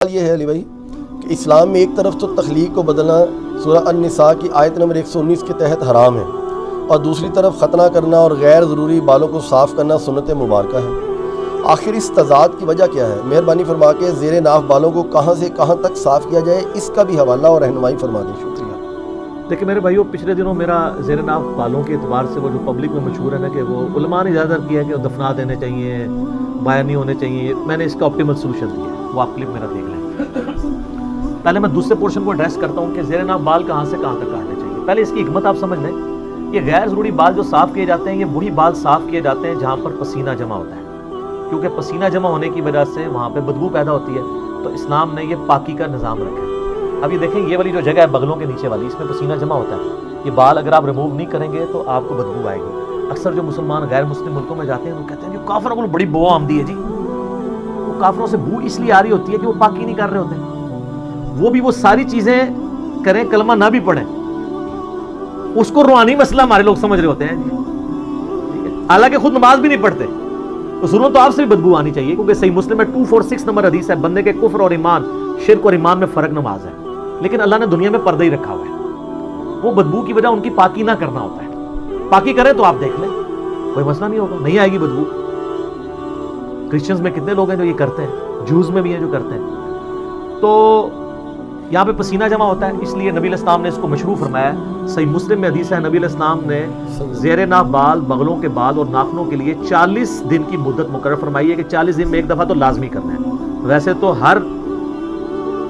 یہ ہے علی بھائی کہ اسلام میں ایک طرف تو تخلیق کو بدلنا سورہ النساء کی آیت نمبر 119 کے تحت حرام ہے، اور دوسری طرف ختنہ کرنا اور غیر ضروری بالوں کو صاف کرنا سنت مبارکہ ہے۔ آخر اس تضاد کی وجہ کیا ہے؟ مہربانی فرما کے زیر ناف بالوں کو کہاں سے کہاں تک صاف کیا جائے، اس کا بھی حوالہ اور رہنمائی فرما دیں، شکریہ۔ دیکھیں میرے بھائیو، پچھلے دنوں میرا زیر ناف بالوں کے اعتبار سے وہ جو پبلک میں مشہور ہے نا کہ وہ علماء نے زیادہ کیا ہے کہ وہ دفنا دینے چاہیے، باہر نہیں ہونے چاہیے، میں نے اس کا آپٹیمل سولوشن دیا ہے، وہ آپ کلپ میرا دیکھ لیں۔ پہلے میں دوسرے پورشن کو ایڈریس کرتا ہوں کہ زیر ناف بال کہاں سے کہاں تک کاٹنے چاہیے۔ پہلے اس کی حکمت آپ سمجھ لیں، یہ غیر ضروری بال جو صاف کیے جاتے ہیں یہ وہی بال صاف کیے جاتے ہیں جہاں پر پسینہ جمع ہوتا ہے، کیونکہ پسینہ جمع ہونے کی وجہ سے وہاں پہ بدبو پیدا ہوتی ہے، تو اسلام نے یہ پاکی کا نظام رکھا ہے۔ اب یہ دیکھیں، یہ والی جو جگہ ہے بغلوں کے نیچے والی، اس میں پسینہ جمع ہوتا ہے، یہ بال اگر آپ ریموو نہیں کریں گے تو آپ کو بدبو آئے گی۔ اکثر جو مسلمان غیر مسلم ملکوں میں جاتے ہیں وہ کہتے ہیں جو کافروں کو بڑی بو آمدی ہے جی، وہ کافروں سے بو اس لیے آ رہی ہوتی ہے کہ وہ پاکی نہیں کر رہے ہوتے، وہ بھی وہ ساری چیزیں کریں، کلمہ نہ بھی پڑھیں، اس کو روحانی مسئلہ ہمارے لوگ سمجھ رہے ہوتے ہیں، حالانکہ خود نماز بھی نہیں پڑھتے۔ ضرورت تو آپ سے بھی بدبو آنی چاہیے، کیونکہ صحیح مسلم میں 246 نمبر حدیث ہے، بندے کے کفر اور ایمان، شرک اور ایمان میں فرق نماز ہے، لیکن اللہ نے دنیا میں پردہ ہی رکھا ہوا ہے، وہ بدبو کی وجہ ان کی پاکی نہ کرنا ہوتا ہے۔ پاکی کریں تو آپ دیکھ لیں، کوئی مسئلہ نہیں ہوگا، نہیں آئے گی بدبو۔ کرسچنز میں کتنے لوگ ہیں جو یہ کرتے ہیں، جوز میں بھی ہیں جو کرتے ہیں۔ تو یہاں پہ پسینہ جمع ہوتا ہے، اس لیے نبی علیہ السلام نے اس کو مشروع فرمایا ہے۔ صحیح مسلم میں حدیث ہے، نبی علیہ السلام نے زیر ناف بال، بغلوں کے بال اور ناخنوں کے لیے 40 دن کی مدت مقرر فرمائی ہے کہ 40 دن میں ایک دفعہ تو لازمی کرنا ہے، ویسے تو ہر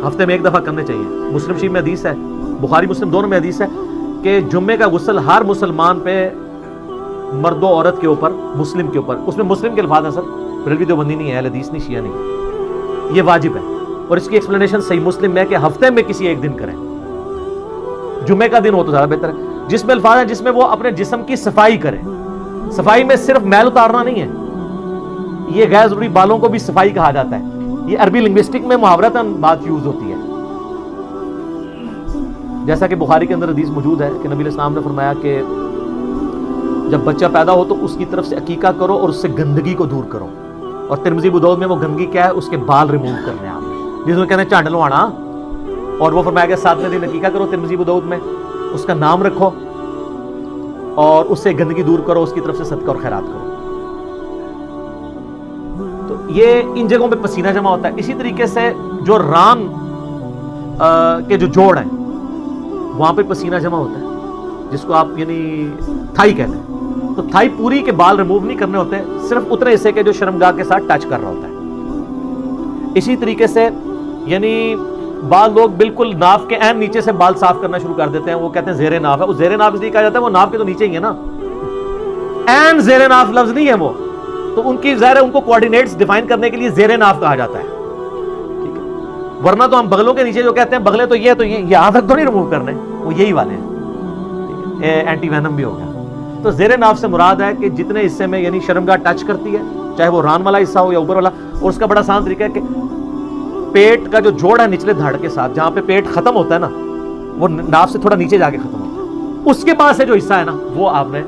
ہفتے میں ایک دفعہ کرنے چاہیے۔ مسلم شریف میں حدیث ہے، بخاری مسلم دونوں میں حدیث ہے کہ جمعے کا غسل ہر مسلمان پہ، مرد و عورت کے اوپر، مسلم کے اوپر، اس میں مسلم کے الفاظ ہیں سر، بریلوی دیوبندی نہیں ہے، اہل حدیث نہیں، شیعہ نہیں، یہ واجب ہے۔ اور اس کی ایکسپلینیشن صحیح مسلم میں ہے کہ ہفتے میں کسی ایک دن کریں، جمعے کا دن ہو تو زیادہ بہتر ہے، جس میں الفاظ ہیں جس میں وہ اپنے جسم کی صفائی کریں۔ صفائی میں صرف میل اتارنا نہیں ہے، یہ غیر ضروری بالوں کو بھی صفائی کہا جاتا ہے، یہ عربی لنگوسٹک میں محاورتاً بات یوز ہوتی ہے، جیسا کہ بخاری کے اندر حدیث موجود ہے کہ نبی علیہ السلام نے فرمایا کہ جب بچہ پیدا ہو تو اس کی طرف سے عقیقہ کرو اور اس سے گندگی کو دور کرو، اور ترمذی ابو داؤد میں وہ گندگی کیا ہے؟ اس کے بال ریموو کرنے آپ، جس میں کہتے ہیں چانڈ لوانا، اور وہ فرمایا کہ 7ویں دن عقیقہ کرو، ترمذی ابو داؤد میں اس کا نام رکھو اور اس سے گندگی دور کرو، اس کی طرف سے صدقہ اور خیرات کرو۔ تو یہ ان جگہوں پہ پسینہ جمع ہوتا ہے۔ اسی طریقے سے جو ران کے جو جوڑ ہیں وہاں پہ پسینہ جمع ہوتا ہے، جس کو آپ یعنی تھائی کہتے ہیں، تو تھائی پوری کے بال ریموو نہیں کرنے ہوتے، صرف اتنے حصے کے جو شرمگاہ کے ساتھ ٹچ کر رہا ہوتا ہے۔ اسی طریقے سے یعنی بعض لوگ بالکل ناف کے عین نیچے سے بال صاف کرنا شروع کر دیتے ہیں، وہ کہتے ہیں زیر ناف ہے، وہ زیر ناف اس لیے کہا جاتا ہے، وہ ناف کے تو نیچے ہی ہے نا، عین زیر ناف لفظ نہیں ہے وہ، تو ان کی ظاہر ہے ان کو کوآرڈینیٹس ڈیفائن کرنے کے لیے زیر ناف کہا جاتا ہے، ٹھیک ہے، ورنہ تو ہم بغلوں کے نیچے جو کہتے ہیں بغلے تو یہ یہاں تک تو نہیں ریموو کرنے، وہ یہی والے ہیں، اینٹی وینم بھی ہو گیا۔ تو زیر ناف سے مراد ہے کہ جتنے حصے میں یعنی شرمگاہ ٹچ کرتی ہے، چاہے وہ ران والا حصہ ہو یا اوپر والا، اور اس کا بڑا آسان طریقہ ہے کہ پیٹ کا جو جوڑ ہے نچلے دھڑ کے ساتھ، جہاں پہ پیٹ ختم ہوتا ہے نا، وہ ناف سے تھوڑا نیچے جا کے ختم ہوتا ہے، اس کے پاس سے جو حصہ ہے نا وہ آپ نے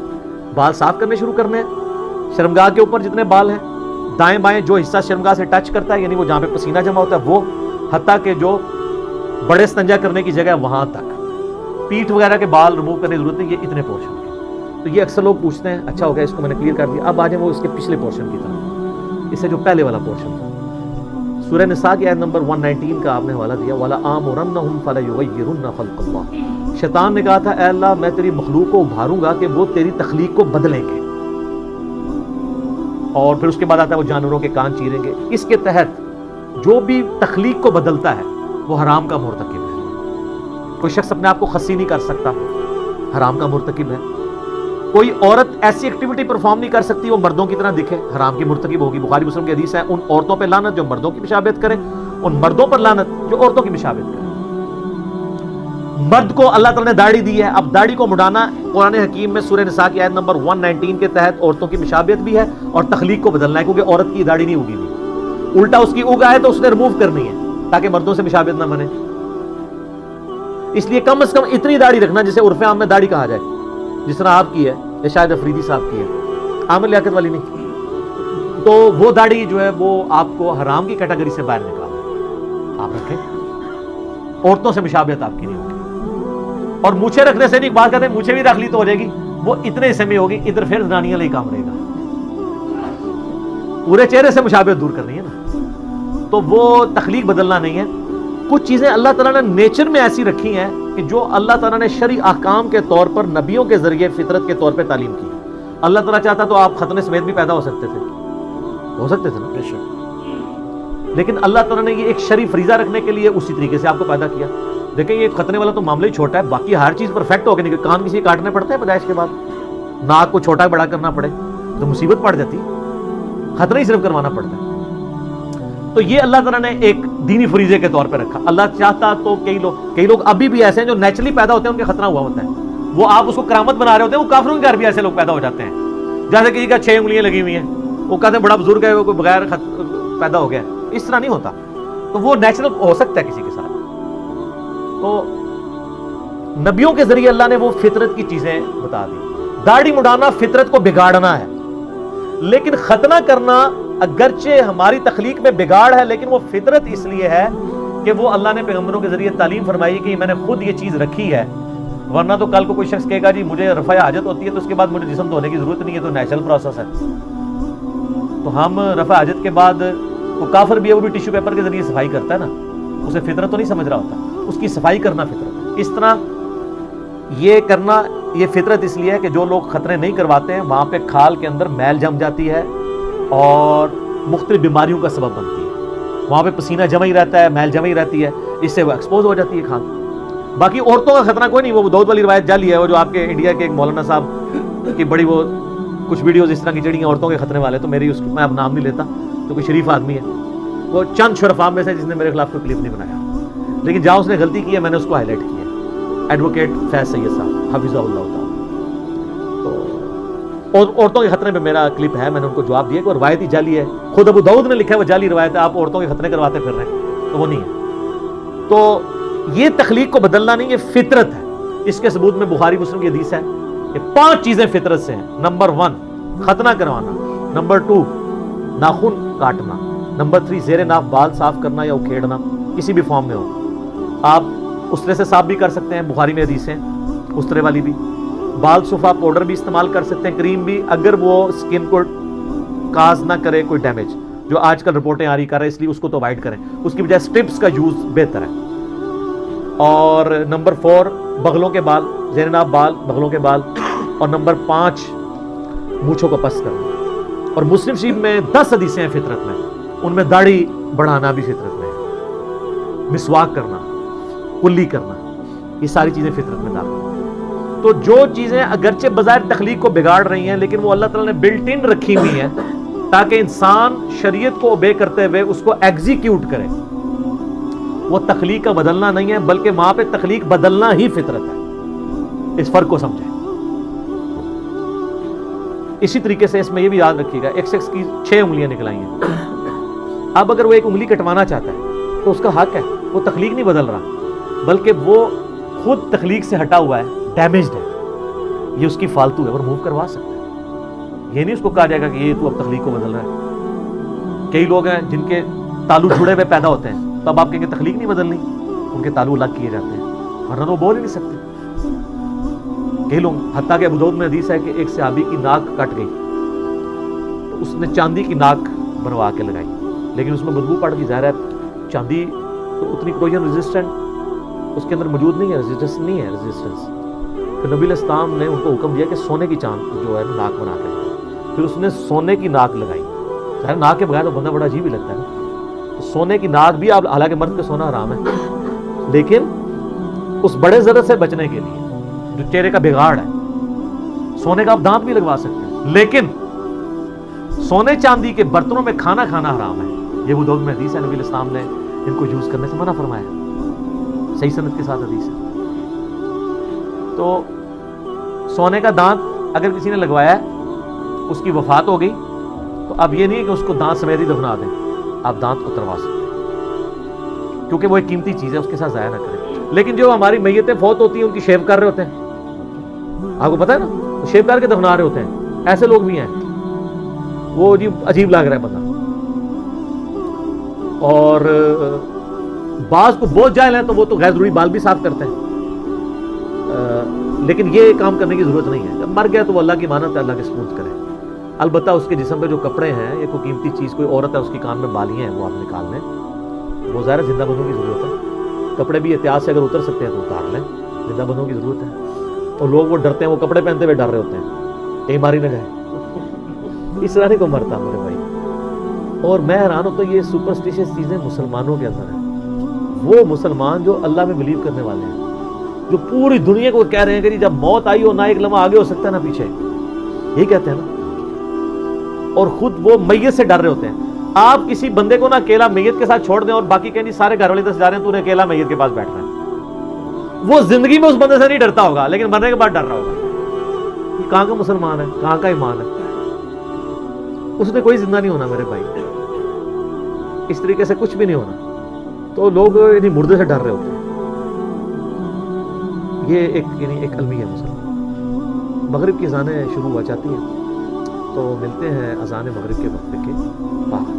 بال صاف کرنے شروع کرنے ہیں۔ شرمگاہ کے اوپر جتنے بال ہیں، دائیں بائیں جو حصہ شرمگاہ سے ٹچ کرتا ہے، یعنی وہ جہاں پہ پسینہ جمع ہوتا ہے وہ، حتیٰ کہ جو بڑے استنجا کرنے کی جگہ ہے وہاں تک، پیٹھ وغیرہ کے بال ریموو کرنے کی ضرورت نہیں، یہ اتنے پورشن کے۔ تو یہ اکثر لوگ پوچھتے ہیں، اچھا ہو گیا اس کو میں نے کلیئر کر دیا، اب آ جائیں وہ اس کے پچھلے پورشن کی طرف، اس سے جو پہلے والا پورشن تھا۔ سورہ نساء کی آیت نمبر 119 کا آپ نے حوالہ دیا، وَلَآمُرَنَّهُمْ فَلَيُغَيِّرُنَّ خَلْقَ اللَّهِ، شیطان نے کہا تھا اے اللہ میں تیری مخلوق کو ابھاروں گا کہ وہ تیری تخلیق کو بدلیں گے، اور پھر اس کے بعد آتا ہے وہ جانوروں کے کان چیریں گے۔ اس کے تحت جو بھی تخلیق کو بدلتا ہے وہ حرام کا مرتکب ہے۔ کوئی شخص اپنے آپ کو خصی نہیں کر سکتا، حرام کا مرتکب ہے۔ کوئی عورت ایسی ایکٹیویٹی پرفارم نہیں کر سکتی وہ مردوں کی طرح دکھے، حرام کی مرتکب ہوگی۔ بخاری مسلم کی حدیث ہے، ان عورتوں پہ لعنت جو مردوں کی مشابہت کریں، ان مردوں پر لعنت جو عورتوں کی مشابہت کریں۔ مرد کو اللہ تعالیٰ نے داڑھی دی ہے، اب داڑھی کو مڈانا قرآن حکیم میں سورہ نساء کی آیت نمبر 119 کے تحت عورتوں کی مشابہت بھی ہے، اور تخلیق کو بدلنا ہے، کیونکہ عورت کی داڑھی نہیں اگی ہوئی، الٹا اس کی اگا ہے تو اس نے ریموو کرنی ہے تاکہ مردوں سے مشابہت نہ بنے۔ اس لیے کم از کم اتنی داڑھی رکھنا جسے عرف عام میں داڑھی کہا جائے، جس طرح آپ کی ہے یا شاید افریدی صاحب کی ہے، عامر لیاقت والی نہیں، تو وہ داڑھی جو ہے وہ آپ کو حرام کی کیٹیگری سے باہر نکالا۔ آپ رکھیں، عورتوں سے مشابہت آپ کی نہیں ہوگی. اور مونچھیں رکھنے سے نہیں، بات کرتے ہیں مونچھیں بھی رکھ لی تو ہو جائے گی، وہ اتنے حصے میں ہوگی، ادھر پھر زنانیاں لے کام رہے گا. پورے چہرے سے مشابہت دور کرنی ہے نا. تو وہ تخلیق بدلنا نہیں ہے. کچھ چیزیں اللہ تعالیٰ نے نیچر میں ایسی رکھی ہیں کہ جو اللہ تعالیٰ نے شرعی احکام کے طور پر نبیوں کے ذریعے فطرت کے طور پہ تعلیم کی. اللہ تعالیٰ چاہتا تو آپ ختنے سمیت بھی پیدا ہو سکتے تھے نا، لیکن اللہ تعالیٰ نے یہ ایک شرعی فریضہ رکھنے کے لیے اسی طریقے سے آپ کو پیدا کیا. دیکھیں یہ ختنے والا تو معاملہ ہی چھوٹا ہے، باقی ہر چیز پرفیکٹ ہو کے نہیں. کان کسی کاٹنے پڑتے ہیں پیدائش کے بعد، ناک کو چھوٹا بڑا کرنا پڑے تو مصیبت پڑ جاتی، ختنہ ہی صرف کروانا پڑتا ہے. تو یہ اللہ تعالیٰ نے ایک دینی فریضے کے طور پہ رکھا. اللہ چاہتا تو کئی لوگ ابھی بھی ایسے ہیں جو نیچرلی پیدا ہوتے ہیں، ان کے ختنہ ہوا ہوتا ہے، وہ آپ اس کو کرامت بنا رہے ہوتے ہیں. وہ کافروں کے گھر بھی ایسے لوگ پیدا ہو جاتے ہیں، جیسے کسی کا 6 انگلیاں لگی ہوئی ہیں، وہ کہتے ہیں بڑا بزرگ ہے، وہ کوئی بغیر پیدا ہو گیا. اس طرح نہیں ہوتا. تو وہ نیچرل ہو سکتا ہے کسی کے ساتھ. تو نبیوں کے ذریعے اللہ نے وہ فطرت کی چیزیں بتا دی. داڑھی مڈانا فطرت کو بگاڑنا ہے، لیکن ختنہ کرنا اگرچہ ہماری تخلیق میں بگاڑ ہے، لیکن وہ فطرت اس لیے ہے کہ وہ اللہ نے پیغمبروں کے ذریعے تعلیم فرمائی کہ میں نے خود یہ چیز رکھی ہے. ورنہ تو کل کو کوئی شخص کہے گا جی مجھے رفع حاجت ہوتی ہے تو اس کے بعد مجھے جسم دھونے کی ضرورت نہیں ہے، تو نیچرل پروسیس ہے. تو ہم رفع حاجت کے بعد، وہ کافر بھی ہے، وہ بھی ٹیشو پیپر کے ذریعے صفائی کرتا ہے نا، اسے فطرت تو نہیں سمجھ رہا ہوتا، اس کی صفائی کرنا فطرت. اس طرح یہ کرنا یہ فطرت اس لیے ہے کہ جو لوگ ختنے نہیں کرواتے ہیں وہاں پہ کھال کے اندر میل جم جاتی ہے اور مختلف بیماریوں کا سبب بنتی ہے. وہاں پہ پسینہ جمع ہی رہتا ہے، میل جمع ہی رہتی ہے، اس سے وہ ایکسپوز ہو جاتی ہے کھال. باقی عورتوں کا خطرہ کوئی نہیں. وہ دودھ والی روایت جعلی ہے، وہ جو آپ کے انڈیا کے ایک مولانا صاحب کی بڑی وہ کچھ ویڈیوز اس طرح کی چڑی ہیں عورتوں کے خطرے والے. تو میری اس میں اب نام نہیں لیتا، تو کوئی شریف آدمی ہے، وہ چند شرفاء میں سے جس نے میرے خلاف کوئی کلپ نہیں بنایا، لیکن جہاں اس نے غلطی کی ہے میں نے اس کو ہائی لائٹ کیا. ایڈوکیٹ فیض سید صاحب حفظہ اللہ تعالیٰ. تو اور عورتوں کے خطرے میں میرا کلپ ہے، میں نے ان کو جواب دیا کہ روایتی جعلی ہے. خود ابو داؤد نے لکھا ہے وہ جعلی روایت ہے، آپ عورتوں کے خطرے کرواتے پھر رہے ہیں، تو وہ نہیں ہے. تو یہ تخلیق کو بدلنا نہیں، یہ فطرت ہے. اس کے ثبوت میں بخاری مسلم کی حدیث ہے کہ 5 چیزیں فطرت سے ہیں. نمبر 1 ختنہ کروانا، نمبر 2 ناخن کاٹنا، نمبر 3 زیر ناف بال صاف کرنا یا اکھیڑنا کسی بھی فارم میں ہو. آپ اسرے سے صاف بھی کر سکتے ہیں، بخاری میں حدیث ہیں اسرے والی بھی. بال صفا پاؤڈر بھی استعمال کر سکتے ہیں، کریم بھی، اگر وہ سکن کو کاز نہ کرے کوئی ڈیمیج، جو آج کل رپورٹیں آ رہی کر رہے ہیں، اس لیے اس کو تو اوائڈ کریں. اس کی بجائے سٹرپس کا یوز بہتر ہے. اور نمبر 4 بغلوں کے بال، زیر ناف بال، بغلوں کے بال. اور نمبر 5 مونچھوں کو پس کرنا. اور مسلم شریف میں 10 حدیثیں ہیں فطرت میں، ان میں داڑھی بڑھانا بھی فطرت میں ہے، مسواک کرنا، کلی کرنا، یہ ساری چیزیں فطرت میں داخل ہیں. تو جو چیزیں اگرچہ بظاہر تخلیق کو بگاڑ رہی ہیں، لیکن وہ اللہ تعالیٰ نے بلٹ ان رکھی ہوئی ہیں تاکہ انسان شریعت کو اوبے کرتے ہوئے اس کو ایگزیکیوٹ کرے. وہ تخلیق کا بدلنا نہیں ہے، بلکہ وہاں پہ تخلیق بدلنا ہی فطرت ہے. اس فرق کو سمجھیں. اسی طریقے سے اس میں یہ بھی یاد رکھیے گا، ایک شخص کی 6 انگلیاں نکل آئی ہیں. اب اگر وہ ایک انگلی کٹوانا چاہتا ہے تو اس کا حق ہے، وہ تخلیق نہیں بدل رہا، بلکہ وہ خود تخلیق سے ہٹا ہوا ہے، ڈیمیجڈ ہے، یہ اس کی فالتو ہے، اور موو کروا سکتا ہے. یہ نہیں اس کو کہا جائے گا کہ یہ تو اب تخلیق کو بدل رہا ہے. کئی لوگ ہیں جن کے تالو جڑے ہوئے پیدا ہوتے ہیں، تو اب آپ کہیں گے تخلیق نہیں بدلنی، ان کے تالو الگ کیے جاتے ہیں، ورنہ وہ بول ہی نہیں سکتے. کئی لوگ، حتیٰ کہ ابو داؤد میں حدیث ہے کہ ایک صحابی کی ناک کٹ گئی تو اس نے چاندی کی ناک بنوا کے لگائی، لیکن اس میں بدبو پڑ گئی. ظاہر ہے چاندی تو اتنی کروجن ریزسٹنٹ اس کے اندر موجود نہیں ہے، ریزسٹنس نہیں ہے ریزسٹنس. پھر نبی علیہ السلام نے ان کو حکم دیا کہ سونے کی چاند جو ہے ناک بنا کے لگائی. پھر اس نے سونے کی ناک لگائی. ظاہر ناک کے بغیر تو بندہ بڑا عجیب ہی لگتا ہے. سونے کی ناک بھی، آپ حالانکہ مرد کا سونا حرام ہے، لیکن اس بڑے ضرر سے بچنے کے لیے جو چہرے کا بگاڑ ہے، سونے کا آپ دانت بھی لگوا سکتے ہیں، لیکن سونے چاندی کے برتنوں میں کھانا حرام ہے. یہ ابو داؤد میں حدیث ہے، نبی علیہ السلام نے ان کو یوز کرنے سے منع فرمایا، صحیح سند کے ساتھ حدیث ہے. تو سونے کا دانت اگر کسی نے لگوایا ہے، اس کی وفات ہو گئی، تو اب یہ نہیں ہے کہ اس کو دانت سمیت ہی دفنا دیں، آپ دانت کو تروا سکتے ہیں، کیونکہ وہ ایک قیمتی چیز ہے، اس کے ساتھ ضائع نہ کریں. لیکن جو ہماری میتیں فوت ہوتی ہیں ان کی شیو کر رہے ہوتے ہیں، آپ کو پتا ہے نا، شیو کر کے دفنا رہے ہوتے ہیں. ایسے لوگ بھی ہیں، وہ عجیب لگ رہا ہے بندہ. اور بعض کو بہت جاہل ہیں تو وہ تو غیر ضروری بال بھی صاف کرتے ہیں، لیکن یہ کام کرنے کی ضرورت نہیں ہے. جب مر گیا تو وہ اللہ کی امانت ہے، اللہ کے سپرد کرے. البتہ اس کے جسم پہ جو کپڑے ہیں یا کوئی قیمتی چیز، کوئی عورت ہے اس کی کان میں بالیاں ہیں، وہ آپ نکال لیں. وہ ظاہر زندہ بندوں کی ضرورت ہے. کپڑے بھی احتیاط سے اگر اتر سکتے ہیں تو اتار لیں، زندہ بندوں کی ضرورت ہے. اور لوگ وہ ڈرتے ہیں، وہ کپڑے پہنتے ہوئے ڈر رہے ہوتے ہیں کہیں ماری نہ جائے. اس طرح نہیں کو مرتا میرے بھائی. اور میں حیران ہوتا ہوں یہ سپرسٹیشس چیزیں مسلمانوں کے اندر ہیں. وہ مسلمان جو اللہ میں بلیو کرنے والے ہیں، جو پوری دنیا کو کہہ رہے ہیں کہ جی جب موت آئی ہو نہ ایک لمحہ آگے ہو سکتا ہے نہ پیچھے، یہی کہتے ہیں نا. اور خود وہ میت سے ڈر رہے ہوتے ہیں. آپ کسی بندے کو نہ اکیلا میت کے ساتھ چھوڑ دیں اور باقی کہیں سارے گھر والے دس جا رہے ہیں، تو انہیں اکیلا میت کے پاس بیٹھنا ہے. وہ زندگی میں اس بندے سے نہیں ڈرتا ہوگا لیکن مرنے کے بعد ڈر رہا ہوگا. یہ کہاں کا مسلمان ہے، کہاں کا ایمان ہے؟ اس نے کوئی زندہ نہیں ہونا میرے بھائی، اس طریقے سے کچھ بھی نہیں ہونا. تو لوگ یعنی مردے سے ڈر رہے ہوتے ہیں. یہ ایک المیہ ہے مسلمان. مغرب کی اذانیں شروع ہوا جاتی ہیں تو ملتے ہیں اذان مغرب کے وقفے کے بعد.